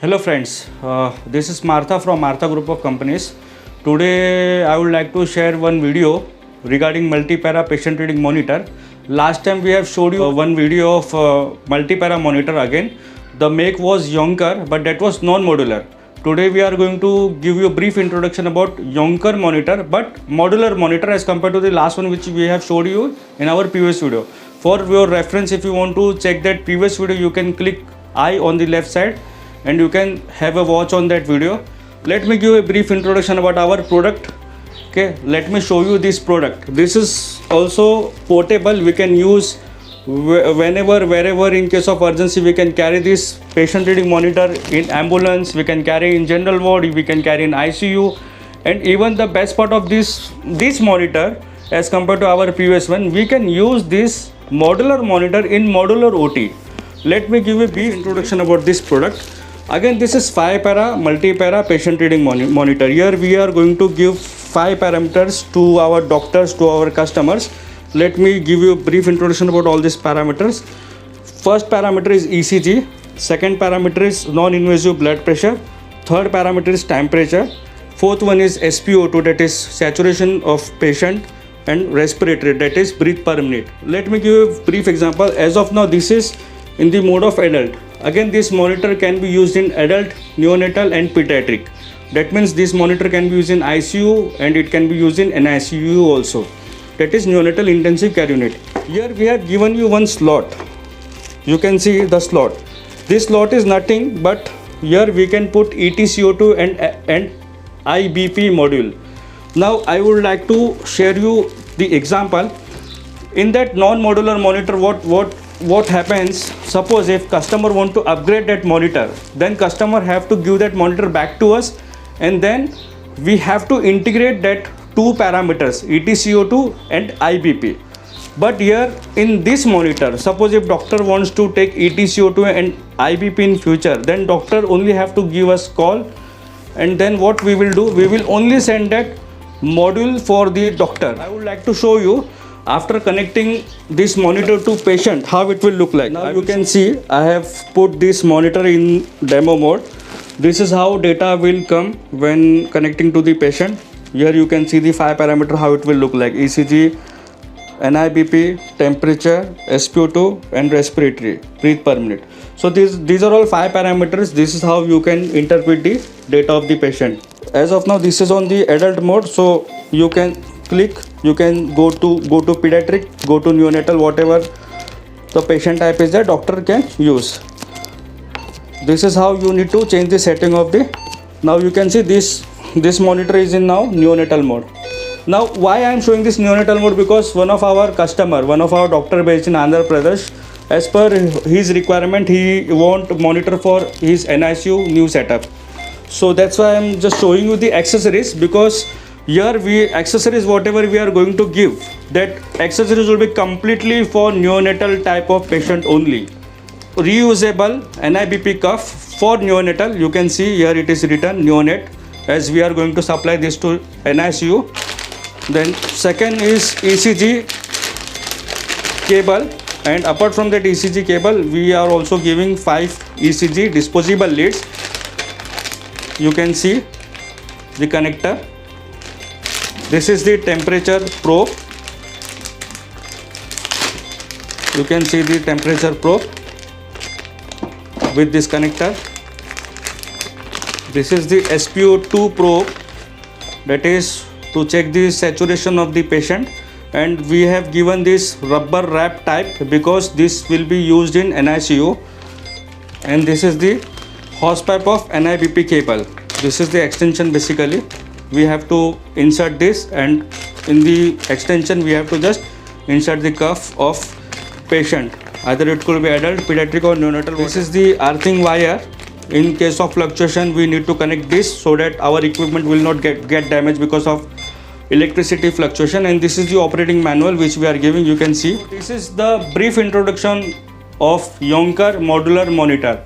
Hello friends, this is Martha from Martha Group of Companies. Today I would like to share one video regarding multi-para patient reading monitor. Last time we have showed you one video of multi-para monitor again. The make was Yonker, but that was non-modular. Today we are going to give you a brief introduction about Yonker monitor, but modular monitor as compared to the last one which we have showed you in our previous video. For your reference, if you want to check that previous video, you can click I on the left side and you can have a watch on that video. Let me give a brief introduction about our product. Okay, let me show you this product. This is also portable. We can use whenever, wherever. In case of urgency, we can carry this patient reading monitor in ambulance, we can carry in general ward, we can carry in ICU. And even the best part of this monitor as compared to our previous one, we can use this modular monitor in modular OT. Let me give a brief introduction about this product. Again, this is 5-para multi-para patient reading monitor. Here we are going to give 5 parameters to our doctors, to our customers. Let me give you a brief introduction about all these parameters. First parameter is ECG. Second parameter is non-invasive blood pressure. Third parameter is temperature. Fourth one is SpO2, that is saturation of patient, and respiratory, that is breath per minute. Let me give a brief example. As of now, this is in the mode of adult. Again, this monitor can be used in adult, neonatal and pediatric. That means this monitor can be used in ICU and it can be used in NICU also. That is neonatal intensive care unit. Here we have given you one slot. You can see the slot. This slot is nothing but here we can put EtCO2 and IBP module. Now I would like to share you the example. In that non-modular monitor, what happens, suppose if customer want to upgrade that monitor, then customer have to give that monitor back to us, and then we have to integrate that two parameters, EtCO2 and IBP. But here in this monitor, suppose if doctor wants to take EtCO2 and IBP in future, then doctor only have to give us call, and then what we will do, we will only send that module for the doctor. I would like to show you after connecting this monitor to patient how it will look like. Now you can see I have put this monitor in demo mode. This is how data will come when connecting to the patient. Here you can see the 5 parameter how it will look like: ECG, NIBP, temperature, SpO2 and respiratory, breath per minute. So these are all 5 parameters. This is how you can interpret the data of the patient. As of now, this is on the adult mode, so you can click, you can go to pediatric, go to neonatal, whatever the patient type is there, doctor can use. This is how you need to change the setting of the. Now you can see this monitor is in now neonatal mode. Now why I am showing this neonatal mode, because one of our doctor based in Andhra Pradesh, as per his requirement, he want monitor for his NICU new setup. So that's why I am just showing you the accessories, because here accessories whatever we are going to give, that accessories will be completely for neonatal type of patient only. Reusable NIBP cuff for neonatal. You can see here it is written neonate, as we are going to supply this to NICU. Then second is ECG cable, and apart from that ECG cable, we are also giving 5 ECG disposable leads. You can see the connector. This is the temperature probe. You can see the temperature probe with this connector. This is the SpO2 probe, that is to check the saturation of the patient, and we have given this rubber wrap type because this will be used in NICU. And this is the hose pipe of NIBP cable. This is the extension. Basically we have to insert this, and in the extension we have to just insert the cuff of patient, either it could be adult, pediatric or neonatal. This is the earthing wire. In case of fluctuation, we need to connect this so that our equipment will not get damaged because of electricity fluctuation. And this is the operating manual which we are giving. You can see this is the brief introduction of Yonker modular monitor.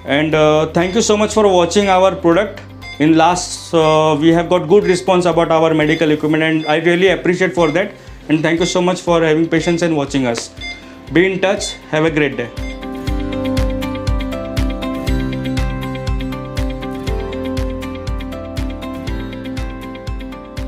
And thank you so much for watching our product. In last we have got good response about our medical equipment, and I really appreciate for that, and thank you so much for having patience and watching us. Be in touch. Have a great day.